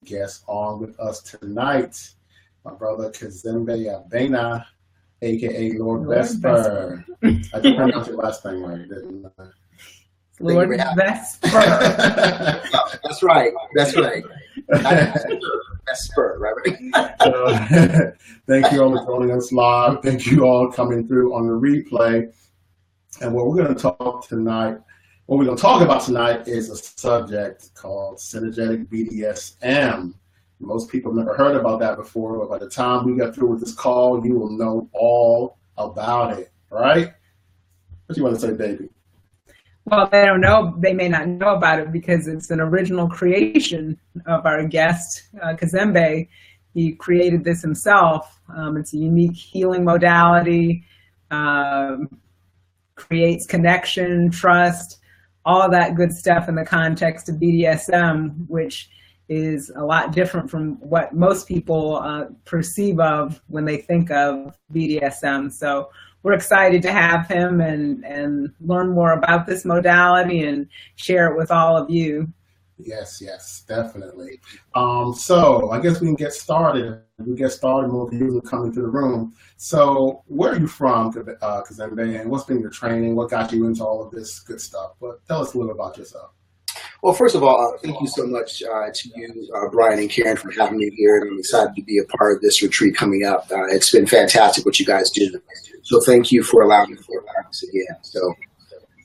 guest on with us tonight, my brother Kazembe Abena, aka Lord Vesper. I did pronounce your last name right, didn't I? Lord Vesper. That's right. That's right. Vesper, right? So, thank you all for joining us live. Thank you all coming through on the replay. And what we're going to talk about tonight is a subject called Senergetic BDSM. Most people have never heard about that before, but by the time we get through with this call, you will know all about it, right? What do you want to say, baby? Well, they may not know about it because it's an original creation of our guest, Kazembe. He created this himself. It's a unique healing modality, creates connection, trust, all that good stuff in the context of BDSM, which is a lot different from what most people perceive of when they think of BDSM. So we're excited to have him and learn more about this modality and share it with all of you. Yes, definitely. So I guess we can get started. More people coming to the room. So where are you from, Kazembe, and what's been your training? What got you into all of this good stuff? But tell us a little about yourself. Well, first of all, thank you so much to you, Brian and Karen, for having me here. And I'm excited to be a part of this retreat coming up. It's been fantastic what you guys do. So thank you for allowing me to be a part of this again. So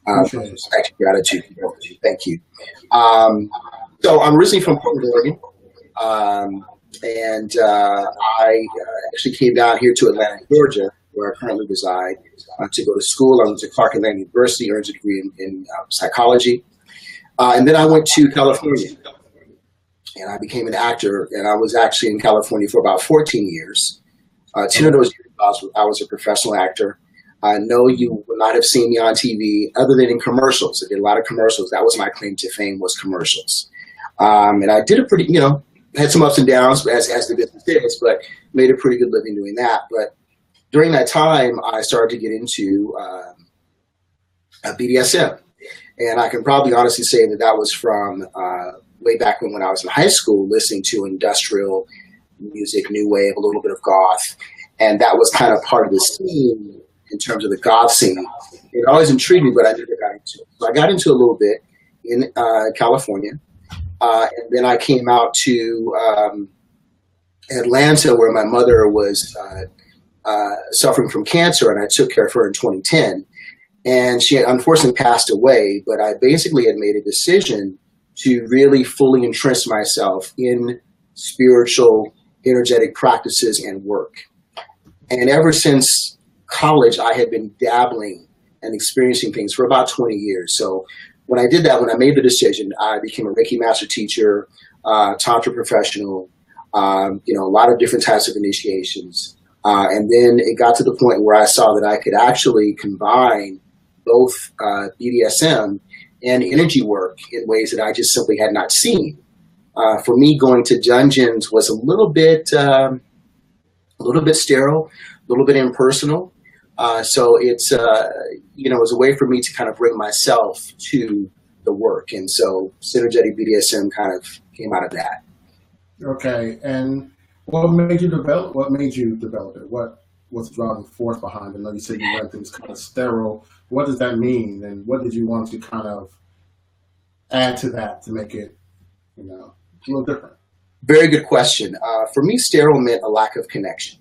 respect and gratitude for both of you. Thank you. So I'm originally from Portland, Oregon. And I actually came down here to Atlanta, Georgia, where I currently reside, to go to school. I went to Clark Atlanta University, earned a degree in psychology. And then I went to California, and I became an actor, and I was actually in California for about 14 years. 10 of those years I was a professional actor. I know you would not have seen me on TV other than in commercials. I did a lot of commercials. That was my claim to fame, was commercials. And I did a pretty, had some ups and downs as the business is, but made a pretty good living doing that. But during that time, I started to get into BDSM. And I can probably honestly say that was from way back when I was in high school, listening to industrial music, new wave, a little bit of goth. And that was kind of part of the scene in terms of the goth scene. It always intrigued me, but I never got into it. So I got into it a little bit in California. And then I came out to Atlanta, where my mother was suffering from cancer, and I took care of her in 2010. And she unfortunately passed away, but I basically had made a decision to really fully entrench myself in spiritual, energetic practices and work. And ever since college, I had been dabbling and experiencing things for about 20 years. So when I did that, when I made the decision, I became a Reiki master teacher, Tantra professional, a lot of different types of initiations. And then it got to the point where I saw that I could actually combine both BDSM and energy work in ways that I just simply had not seen. For me, going to dungeons was a little bit sterile, a little bit impersonal. So it's it was a way for me to kind of bring myself to the work, and so Senergetic BDSM kind of came out of that. Okay, and what made you develop it? What was the driving force behind it? I know you said you went things kind of sterile. What does that mean, and what did you want to kind of add to that to make it, a little different? Very good question. For me, sterile meant a lack of connection.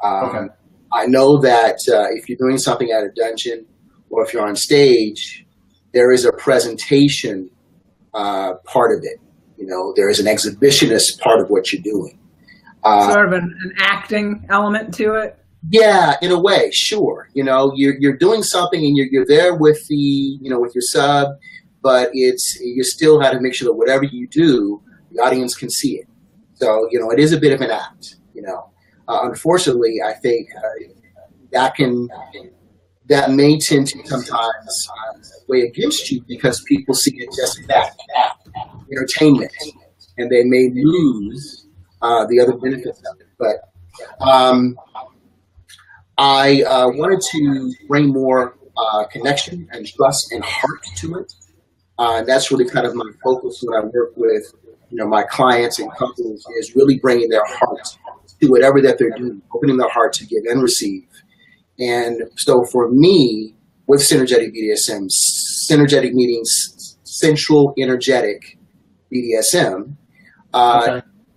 Okay. I know that if you're doing something at a dungeon or if you're on stage, there is a presentation part of it. There is an exhibitionist part of what you're doing. Sort of an acting element to it? Yeah, in a way, sure. You're doing something and you're there with with your sub, but you still have to make sure that whatever you do, the audience can see it. So, it is a bit of an act, Unfortunately, I think that may tend to sometimes weigh against you because people see it just as that, entertainment, and they may lose the other benefits of it. But I wanted to bring more connection and trust and heart to it. That's really kind of my focus when I work with my clients and couples is really bringing their heart to whatever that they're doing, opening their heart to give and receive. And so for me, with Senergetic BDSM, Senergetic meaning sensual energetic BDSM,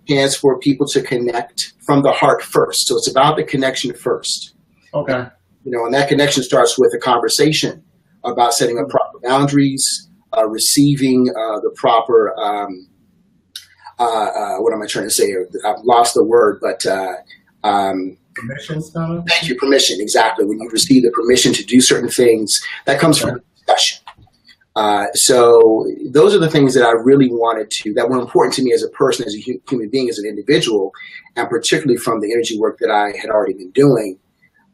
stands for people to connect from the heart first. So it's about the connection first. Okay. And that connection starts with a conversation about setting up proper boundaries, receiving the proper, what am I trying to say here? I've lost the word, but Permission stuff? thank you, permission, exactly. When you receive the permission to do certain things, that comes from discussion. So those are the things that I really wanted that were important to me as a person, as a human being, as an individual, and particularly from the energy work that I had already been doing.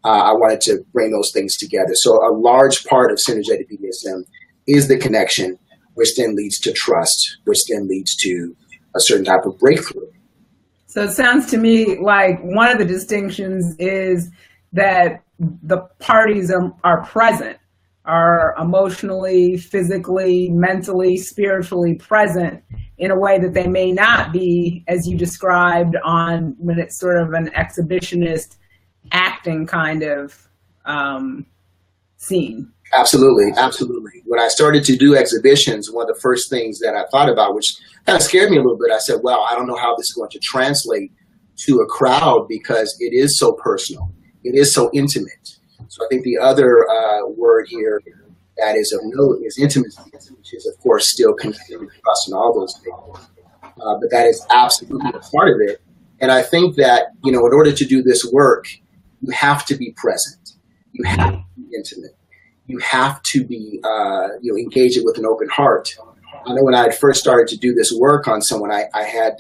I wanted to bring those things together. So a large part of Senergetic BDSM is the connection, which then leads to trust, which then leads to a certain type of breakthrough. So it sounds to me like one of the distinctions is that the parties are present, are emotionally, physically, mentally, spiritually present in a way that they may not be, as you described, when it's sort of an exhibitionist acting kind of scene. Absolutely, absolutely. When I started to do exhibitions, one of the first things that I thought about, which kind of scared me a little bit, I said, well, I don't know how this is going to translate to a crowd because it is so personal. It is so intimate. So I think the other word here that is of note is intimacy, which is, of course, still connected with trust and all those things. But that is absolutely a part of it. And I think that, in order to do this work, you have to be present. You have to be intimate. You have to be, engage it with an open heart. I know when I had first started to do this work on someone, I had,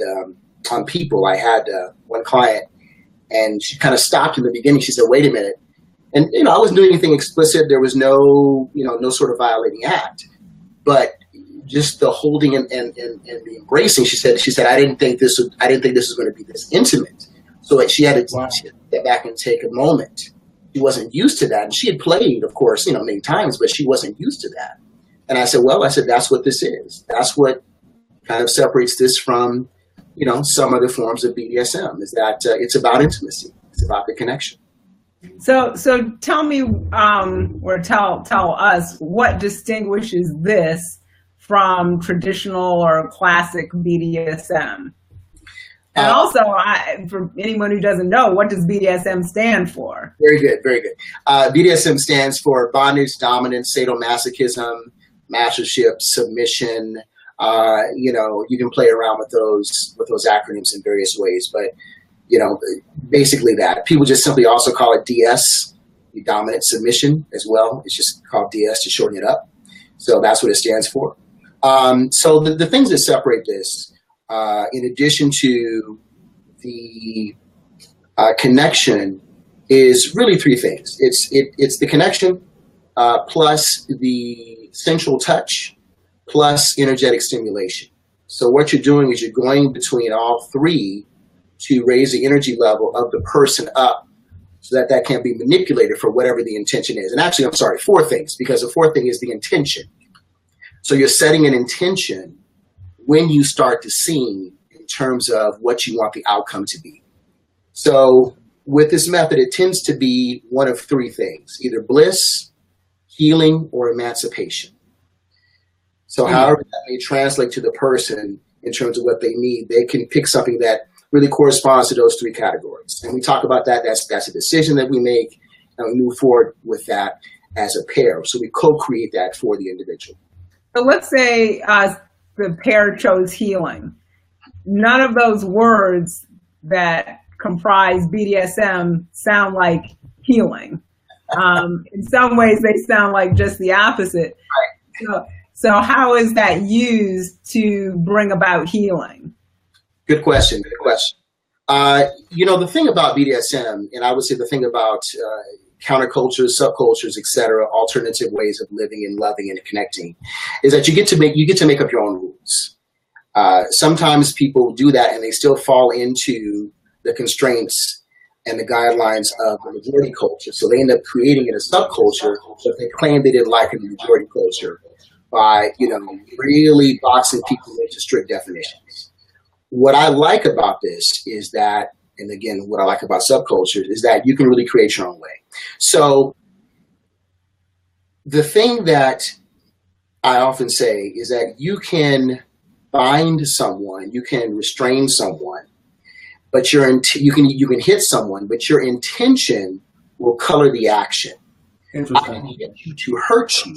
on people, I had one client, and she kind of stopped in the beginning. She said, wait a minute. And, I wasn't doing anything explicit. There was no sort of violating act. But just the holding and the embracing, she said, I didn't think this was going to be this intimate. So she had to step back and take a moment. She wasn't used to that. And she had played, of course, many times, but she wasn't used to that. And I said, that's what this is. That's what kind of separates this from, some other forms of BDSM, is that it's about intimacy. It's about the connection. So tell me, or tell us, what distinguishes this from traditional or classic BDSM? And also, for anyone who doesn't know, what does BDSM stand for? Very good, very good. BDSM stands for bondage, dominance, sadomasochism, mastership, submission. You can play around with those acronyms in various ways, but basically that. People just simply also call it DS, the dominant submission as well. It's just called DS to shorten it up. So that's what it stands for. So the things that separate this, in addition to the connection, is really three things. It's the connection plus the sensual touch plus energetic stimulation. So what you're doing is you're going between all three to raise the energy level of the person up so that can be manipulated for whatever the intention is. And actually, I'm sorry, four things, because the fourth thing is the intention. So you're setting an intention when you start to scene in terms of what you want the outcome to be. So with this method, it tends to be one of three things, either bliss, healing, or emancipation. So however that may translate to the person in terms of what they need, they can pick something that really corresponds to those three categories. And we talk about that. That's a decision that we make, and we move forward with that as a pair. So we co-create that for the individual. So let's say the pair chose healing. None of those words that comprise BDSM sound like healing. In some ways, they sound like just the opposite. Right. So how is that used to bring about healing? Good question. Good question. The thing about BDSM, and I would say the thing about countercultures, subcultures, etc., alternative ways of living and loving and connecting, is that you get to make up your own rules. Sometimes people do that and they still fall into the constraints and the guidelines of the majority culture. So they end up creating in a subculture, but they claim they didn't like in the majority culture by really boxing people into strict definitions. what I like about this is that, and again, what I like about subcultures is that you can really create your own way. So the thing that I often say is that you can bind someone, you can restrain someone, but you can hit someone, but your intention will color the action. I can hit you to hurt you,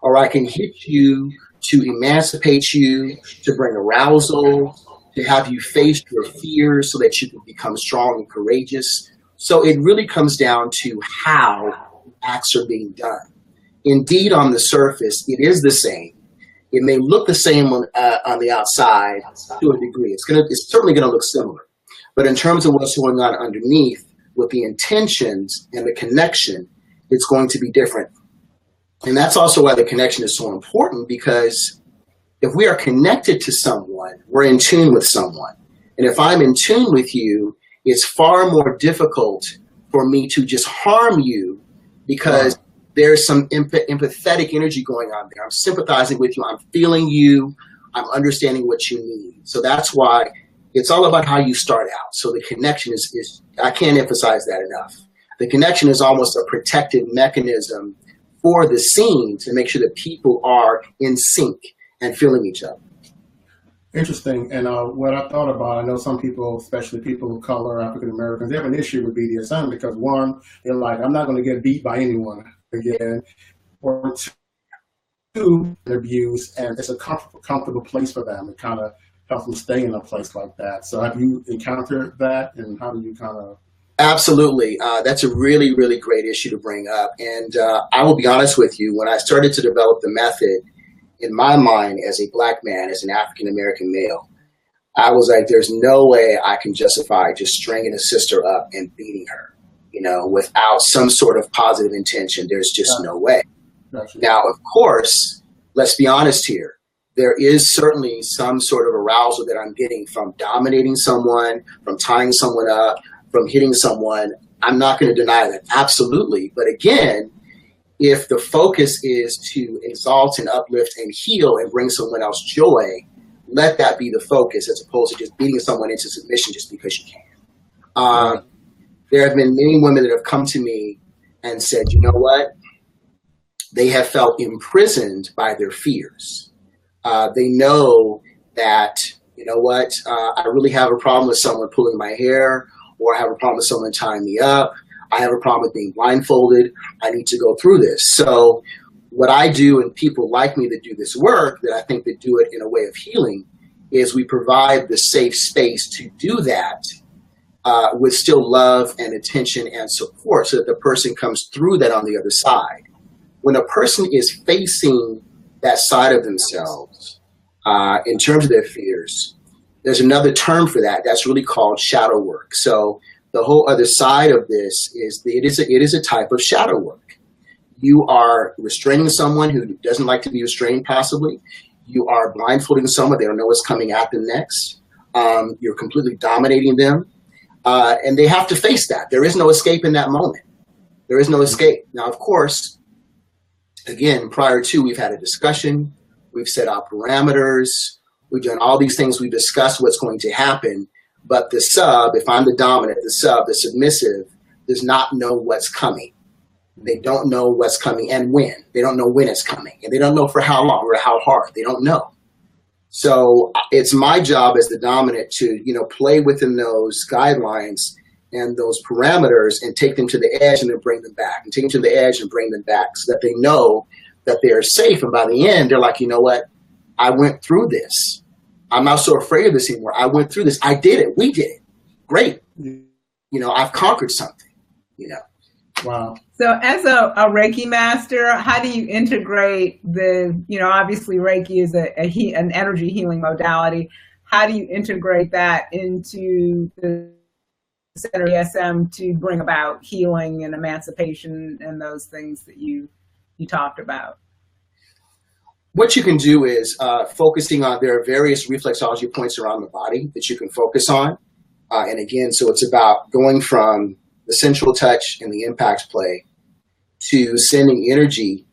or I can hit you to emancipate you, to bring arousal, to have you face your fears so that you can become strong and courageous. So it really comes down to how acts are being done. Indeed, on the surface, it is the same. It may look the same on the outside to a degree. It's certainly going to look similar. But in terms of what's going on underneath, with the intentions and the connection, it's going to be different. And that's also why the connection is so important, because if we are connected to someone, we're in tune with someone. And if I'm in tune with you, it's far more difficult for me to just harm you, because there's some empathetic energy going on there. I'm sympathizing with you. I'm feeling you. I'm understanding what you need. So that's why it's all about how you start out. So the connection is I can't emphasize that enough. The connection is almost a protective mechanism for the scene to make sure that people are in sync and feeling each other. Interesting. And what I thought about, I know some people, especially people of color, African Americans, they have an issue with BDSM because, one, they're like, I'm not going to get beat by anyone again, or two, abuse, and it's a comfortable place for them. It kind of helps them stay in a place like that. So have you encountered that, and how do you kind of? Absolutely. That's a really, really great issue to bring up. And I will be honest with you, when I started to develop the method, in my mind, as a Black man, as an African-American male, I was like, there's no way I can justify just stringing a sister up and beating her, without some sort of positive intention. There's just no way. Gotcha. Now, of course, let's be honest here. There is certainly some sort of arousal that I'm getting from dominating someone, from tying someone up, from hitting someone. I'm not going to deny that. Absolutely. But again, if the focus is to exalt and uplift and heal and bring someone else joy, let that be the focus, as opposed to just beating someone into submission just because you can. There have been many women that have come to me and said, you know what? They have felt imprisoned by their fears. They know that, I really have a problem with someone pulling my hair, or I have a problem with someone tying me up. I have a problem with being blindfolded. I need to go through this. So what I do, and people like me that do this work, that I think that do it in a way of healing, is we provide the safe space to do that with still love and attention and support, so that the person comes through that on the other side. When a person is facing that side of themselves, in terms of their fears, there's another term for that. That's really called shadow work. So the whole other side of this is it is a type of shadow work. You are restraining someone who doesn't like to be restrained, possibly. You are blindfolding someone. They don't know what's coming at them next. You're completely dominating them. And they have to face that. There is no escape in that moment. There is no escape. Now, of course, again, prior to, we've had a discussion. We've set out parameters. We've done all these things. We've discussed what's going to happen. But the sub, if I'm the dominant, the sub, the submissive, does not know what's coming. They don't know what's coming and when. They don't know when it's coming. And they don't know for how long or how hard. They don't know. So it's my job as the dominant to, play within those guidelines and those parameters and take them to the edge and then bring them back. And take them to the edge and bring them back so that they know that they are safe. And by the end, they're like, you know what? I went through this. I'm not so afraid of this anymore. I went through this. I did it. We did it. Great. I've conquered something, Wow. So as a Reiki master, how do you integrate obviously Reiki is an energy healing modality. How do you integrate that into the BDSM to bring about healing and emancipation and those things that you talked about? What you can do is focusing on, there are various reflexology points around the body that you can focus on. And again, so it's about going from the sensual touch and the impact play to sending energy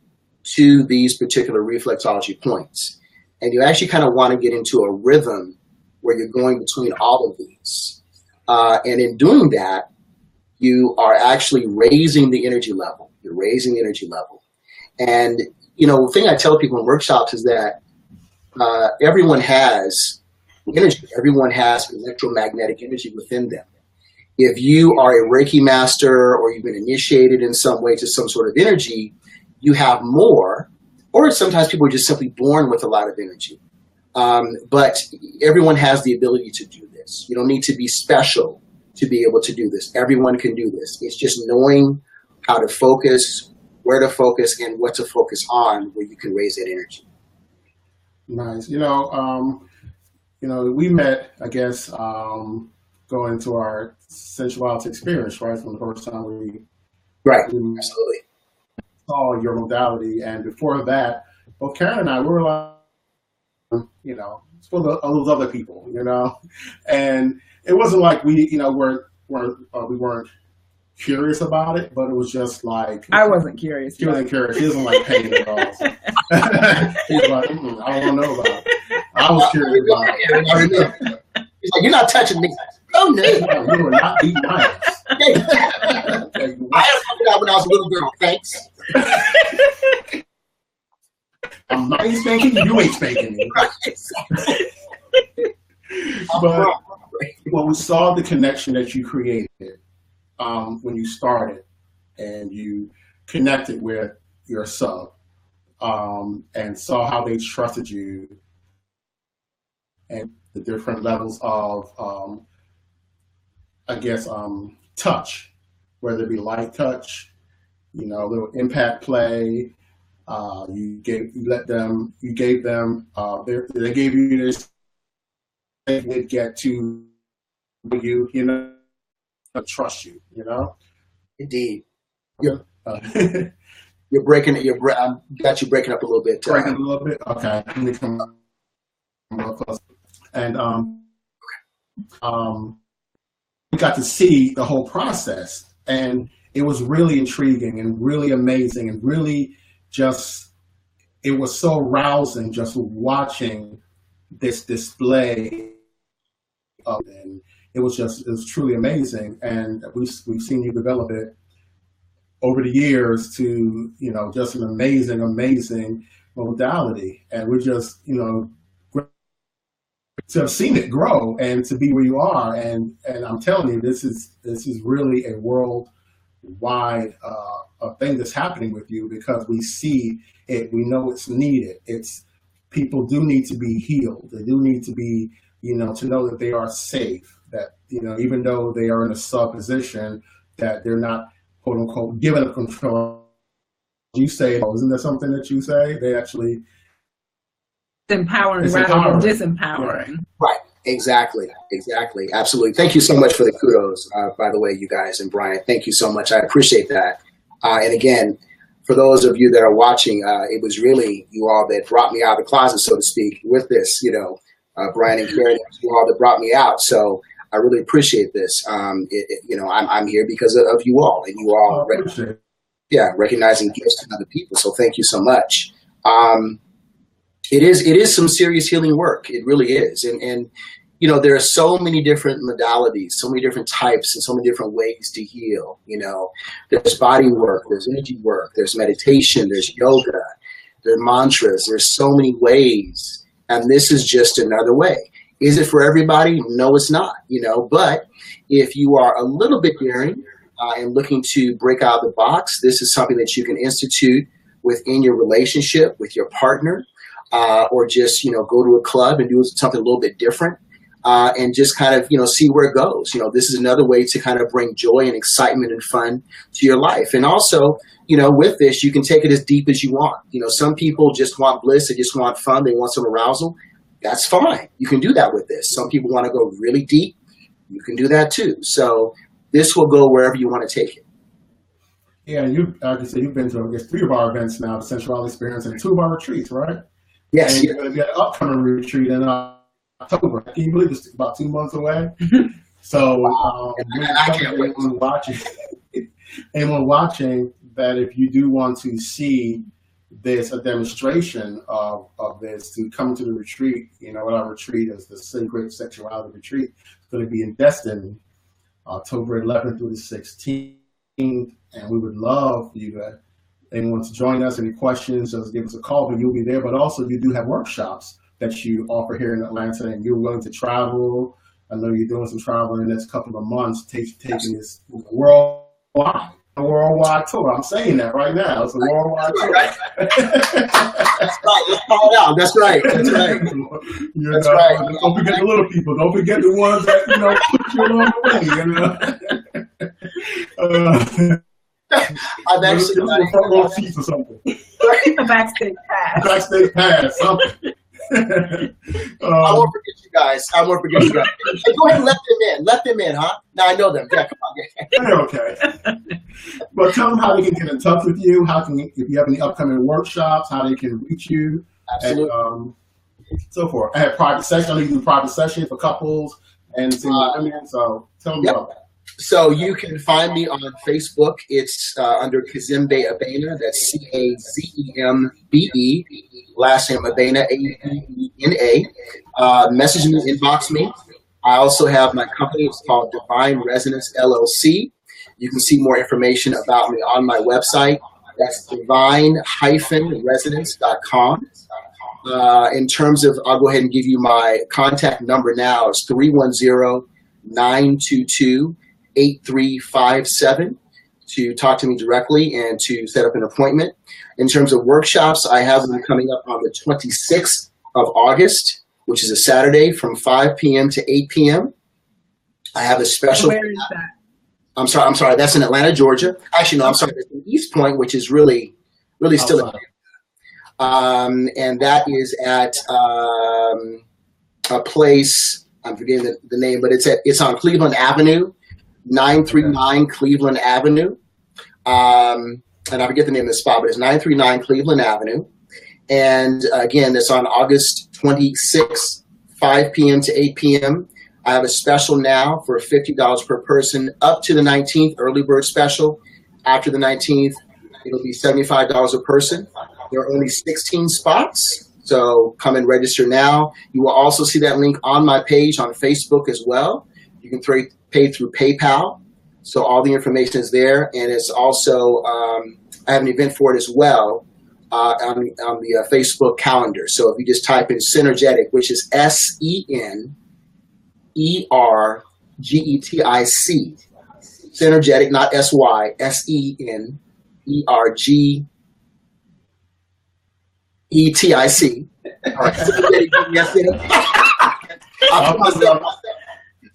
to these particular reflexology points. And you actually kind of want to get into a rhythm where you're going between all of these. And in doing that, you are actually raising the energy level. You're raising the energy level. And, the thing I tell people in workshops is that everyone has energy. Everyone has electromagnetic energy within them. If you are a Reiki master or you've been initiated in some way to some sort of energy, you have more, or sometimes people are just simply born with a lot of energy. But everyone has the ability to do this. You don't need to be special to be able to do this. Everyone can do this. It's just knowing how to focus, where to focus, and what to focus on where you can raise that energy. Nice. We met, I guess, going to our Sexuality experience, right? From the first time we Absolutely saw your modality. And before that, both Karen and I, we were like, it's for those other people, and it wasn't like we, we weren't curious about it, but it was just like I wasn't curious. She wasn't curious. She doesn't like pain at all. So. She's like, I don't want to know about it. I was curious about it. He's like, you're not touching me. Oh no, you were not beating my ass. I had that when I was a little girl. Thanks. I'm not spanking you. You ain't spanking me. But when we saw the connection that you created when you started, and you connected with your sub, and saw how they trusted you, and the different levels of, touch, whether it be light touch, a little impact play. They gave you this. They would get to you, trust you, Indeed. You're breaking it. I got you breaking up a little bit. Breaking a little bit. Okay. Let me come more close. And we got to see the whole process, and it was really intriguing and really amazing, and really it was so rousing just watching this display and it was truly amazing. And we've seen you develop it over the years to, just an amazing modality. And we're just, to have seen it grow and to be where you are. And I'm telling you, this is really a worldwide thing that's happening with you, because we see it, we know it's needed. People do need to be healed. They do need to be, to know that they are safe, that, even though they are in a sub-position, that they're not, quote unquote, given up control. You say, isn't there something that you say? They actually... Empowering rather than disempowering. Right. Exactly. Absolutely. Thank you so much for the kudos, by the way, you guys, and Brian. Thank you so much. I appreciate that. And again, for those of you that are watching, it was really you all that brought me out of the closet, so to speak, with this, Brian and Karen, you all that brought me out. So I really appreciate this. I'm here because of you all, and you all, recognizing gifts to other people. So thank you so much. It is some serious healing work. It really is. And there are so many different modalities, so many different types, and so many different ways to heal. There's body work, there's energy work, there's meditation, there's yoga, there's mantras. There's so many ways. And this is just another way. Is it for everybody? No, it's not, but if you are a little bit daring and looking to break out of the box, this is something that you can institute within your relationship with your partner. Or just, go to a club and do something a little bit different, and just kind of, see where it goes. This is another way to kind of bring joy and excitement and fun to your life. And also, with this, you can take it as deep as you want. Some people just want bliss. They just want fun. They want some arousal. That's fine. You can do that with this. Some people want to go really deep. You can do that too. So this will go wherever you want to take it. Yeah, like you said, you've been to, I guess, 3 of our events now, the Sensuality Experience, and 2 of our retreats, right? Yes. And you're going to get an upcoming retreat in October. Can you believe it's about 2 months away? So, I can't wait. Anyone watching that, if you do want to see, there's a demonstration of this to come to the retreat. You know, what our retreat is, the Sacred Sexuality Retreat. It's going to be in Destin, October 11th through the 16th. And we would love you to, anyone to join us. Any questions, just give us a call, but you'll be there. But also, you do have workshops that you offer here in Atlanta, and you're willing to travel. I know you're doing some travel in the next couple of months, taking this worldwide tour. I'm saying that right now. It's a worldwide tour. Right. That's right. Let's call it out. That's right. That's right. That's right. Don't forget the little people. Don't forget the ones that, you know, put you along the way. You know? I've actually got a front row seats or something. A backstage pass. Backstage pass, something. I won't forget you guys. I won't forget you guys. Hey, go ahead and let them in. Let them in, huh? No, I know them. Yeah, come on. They're okay. But tell them how they can get in touch with you. How can, if you have any upcoming workshops, how they can reach you. Absolutely. And so forth. I have private sessions. I know you do private sessions for couples and single women. So tell them about that. So you can find me on Facebook. It's under Kazembe Abena. That's Cazembe. Last name Abena, Aena. Message me, inbox me. I also have my company. It's called Divine Resonance LLC. You can see more information about me on my website. That's divine-resonance.com. In terms of, I'll go ahead and give you my contact number now. It's 310-922-8357 to talk to me directly and to set up an appointment. In terms of workshops, I have them coming up on the 26th of August, which is a Saturday from 5 p.m. to 8 p.m. I have a special. Where is that? I'm sorry. That's in Atlanta, Georgia. Actually, no, I'm sorry. That's in East Point, which is really still. And that is at a place. I'm forgetting the name, but it's on Cleveland Avenue, 939 Cleveland Avenue. And I forget the name of the spot, but it's 939 Cleveland Avenue. And again, it's on August 26th, 5 p.m. to 8 p.m. I have a special now for $50 per person up to the 19th, early bird special. After the 19th, it'll be $75 a person. There are only 16 spots, so come and register now. You will also see that link on my page on Facebook as well. You can pay through PayPal, so all the information is there. And it's also, I have an event for it as well on the Facebook calendar. So if you just type in Senergetic, which is SENERGETIC, Senergetic, not SY, SENERGETIC.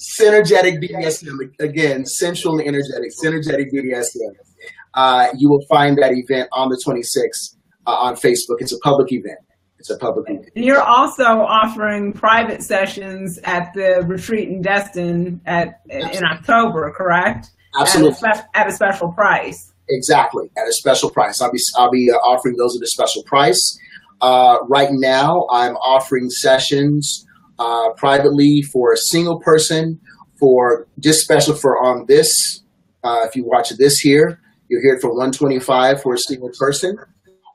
Senergetic BDSM, again, sensual and energetic, Senergetic BDSM. You will find that event on the 26th on Facebook. It's a public event. And you're also offering private sessions at the retreat in Destin in October, correct? Absolutely. At a special price. Exactly, at a special price. I'll be offering those at a special price. Right now, I'm offering sessions privately for a single person, for just special for on this. If you watch this here, you'll hear it for $125 for a single person,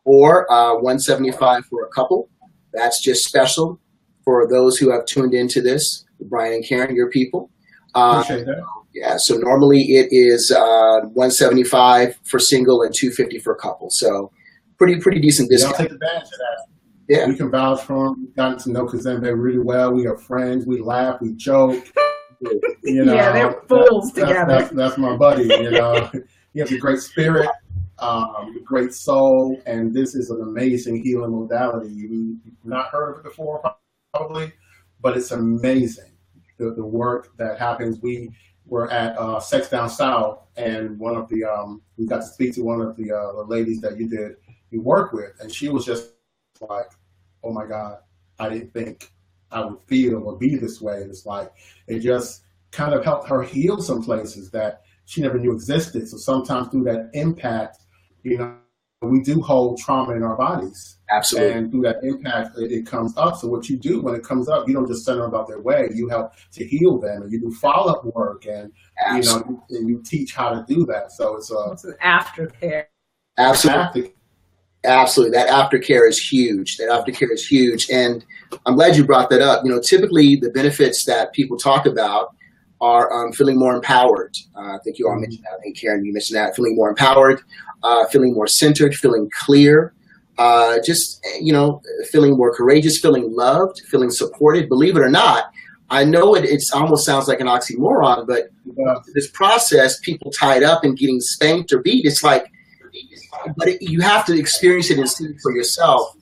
or $175 for a couple. That's just special for those who have tuned into this. Brian and Karen, your people. Appreciate that. Yeah, so normally it is $175 for single and $250 for a couple. So pretty decent discount. I'll take advantage of that. Yeah. We can vouch for him. We've gotten to know Kazembe really well. We are friends. We laugh. We joke. You know, yeah, they're fools together. That's my buddy. You know, he has a great spirit, a great soul, and this is an amazing healing modality. You've not heard of it before, probably, but it's amazing. The work that happens. We were at Sex Down South, and one of the we got to speak to one of the ladies that you work with, and she was just like, oh my God, I didn't think I would feel or be this way. And it's like, it just kind of helped her heal some places that she never knew existed. So sometimes through that impact, you know, we do hold trauma in our bodies. Absolutely. And through that impact, it comes up. So what you do when it comes up, you don't just send them about their way. You help to heal them, and you do follow-up work, and Absolutely. You know, and you teach how to do that. So it's an aftercare. Absolutely. Absolutely. That aftercare is huge. And I'm glad you brought that up. You know, typically the benefits that people talk about are feeling more empowered. I think you all mentioned that. I think Karen, you mentioned that. Feeling more empowered, feeling more centered, feeling clear, just, you know, feeling more courageous, feeling loved, feeling supported. Believe it or not, I know it almost sounds like an oxymoron, but this process, people tied up and getting spanked or beat, it's like, but you have to experience it and see it for yourself.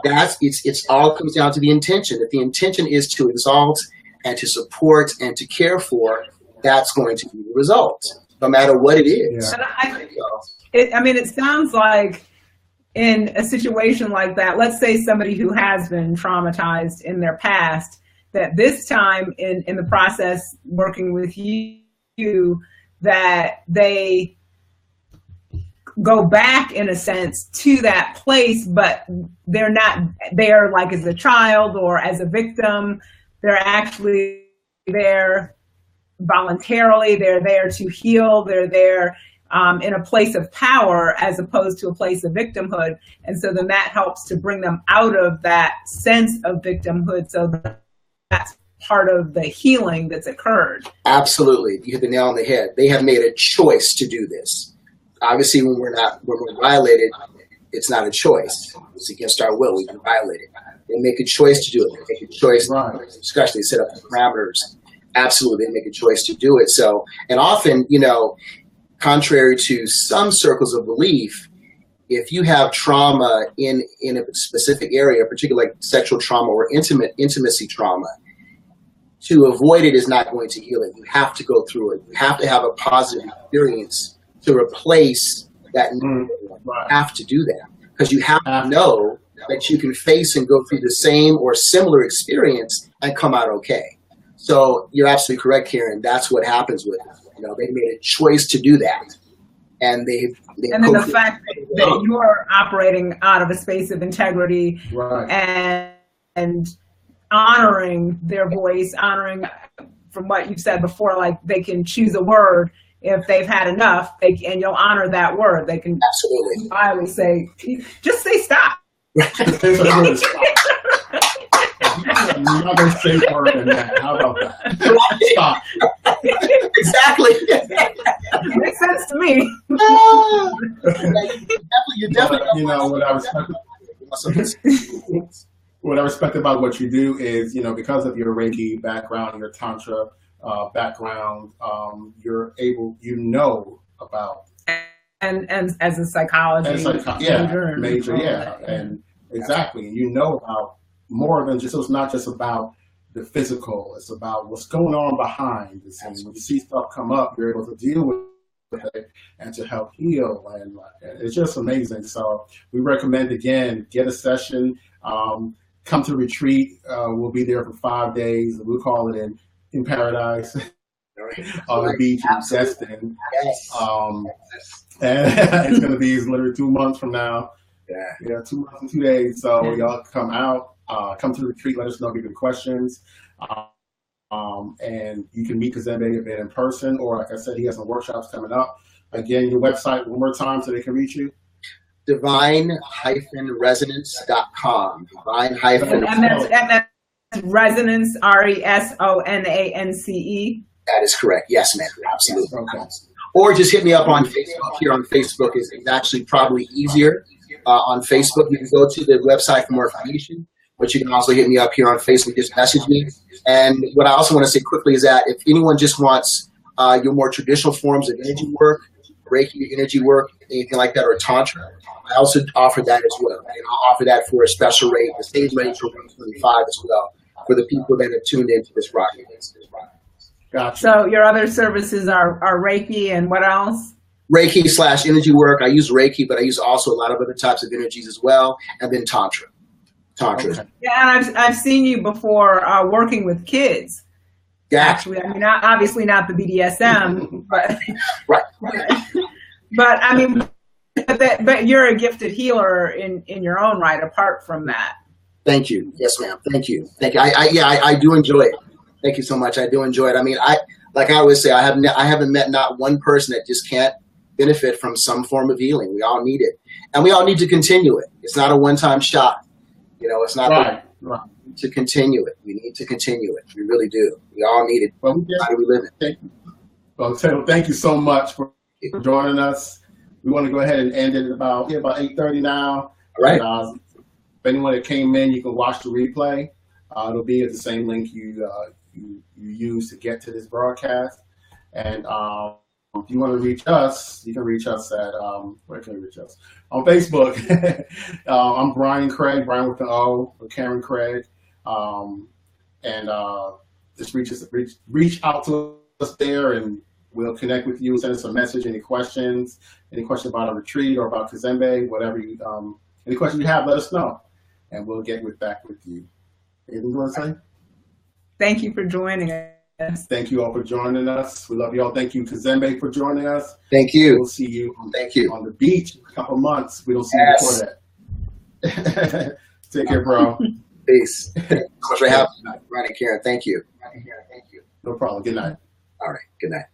It's all comes down to the intention. If the intention is to exalt and to support and to care for, that's going to be the result, no matter what it is. Yeah. It sounds like in a situation like that, let's say somebody who has been traumatized in their past, that this time in the process working with you, that they go back in a sense to that place, but they're not there like as a child or as a victim. They're actually there voluntarily. They're there to heal. They're there in a place of power as opposed to a place of victimhood. And so then that helps to bring them out of that sense of victimhood. So that's part of the healing that's occurred. Absolutely. You hit the nail on the head. They have made a choice to do this. Obviously, when we're violated, it's not a choice. It's against our will. We've been violated. They make a choice to do it. They make a choice, especially set up the parameters. Absolutely, they make a choice to do it. So, and often, you know, contrary to some circles of belief, if you have trauma in a specific area, particularly like sexual trauma or intimacy trauma, to avoid it is not going to heal it. You have to go through it. You have to have a positive experience to replace that. You have to do that because you have to know that you can face and go through the same or similar experience and come out okay. So you're absolutely correct, Karen. That's what happens with it. You know, they made a choice to do that, and they and then the fact that you're operating out of a space of integrity and honoring their voice, honoring from what you've said before, like they can choose a word. If they've had enough, and you'll honor that word. They can absolutely. I always say, just say stop. You're not going to say more than that. How about that? Stop. Exactly. Makes sense to me. You definitely. You know what I respect about what you do is, you know, because of your Reiki background, your Tantra background, you're able, you know about and as a psychology major, and exactly, you know about more than just. So it's not just about the physical; it's about what's going on behind the scenes. When you see stuff come up, you're able to deal with it and to help heal, and it's just amazing. So we recommend, again, get a session. Come to retreat. We'll be there for 5 days. We'll call it in paradise on the beach in Destin. And it's going to be literally 2 months from now. 2 months and 2 days. So y'all come out, come to the retreat. Let us know if you have any questions. And you can meet Kazembe a bit in person, or like I said, he has some workshops coming up. Again, your website one more time so they can reach you. Divine-resonance.com. And that's resonance, RESONANCE. That is correct. Yes, ma'am. Absolutely. Okay. Or just hit me up on Facebook. Here on Facebook is actually probably easier. On Facebook, you can go to the website for more information, but you can also hit me up here on Facebook. Just message me. And what I also want to say quickly is that if anyone just wants your more traditional forms of energy work, Reiki energy work, anything like that, or Tantra, I also offer that as well. And I'll offer that for a special rate, the same rate for 125 as well, for the people that have tuned into this broadcast. Gotcha. So your other services are Reiki and what else? Reiki/energy work. I use Reiki, but I use also a lot of other types of energies as well, and then Tantra. Okay. Yeah, and I've seen you before working with kids. Yeah. Actually, I mean, obviously not the BDSM, but right. But I mean, but you're a gifted healer in your own right. Apart from that. Thank you. Yes, ma'am. Thank you. I do enjoy it. Thank you so much. I do enjoy it. I mean, like I always say, I haven't met not one person that just can't benefit from some form of healing. We all need it. And we all need to continue it. It's not a one-time shot. You know, it's not right. To continue it. We need to continue it. We really do. We all need it. Well, how do we live it? Thank you so much for joining us. We want to go ahead and end it about 8:30 now. All right. And, if anyone that came in, you can watch the replay. It'll be at the same link you use to get to this broadcast. And if you want to reach us, you can reach us at where can you reach us? On Facebook. I'm Brion Craig, Brion with an O, or Karen Craig. And just reach out to us there, and we'll connect with you. Send us a message. Any questions about a retreat or about Kazembe, whatever you, any questions you have, let us know, and we'll get back with you. Anything you want to say? Thank you for joining us. Thank you all for joining us. We love you all. Thank you, Kazembe, for joining us. Thank you. We'll see you. Thank you. On the beach in a couple months. We don't see you before that. Take care, bro. Peace. Thank you so much for having me, Brion and Karen. Thank you. No problem. Good night. All right. Good night.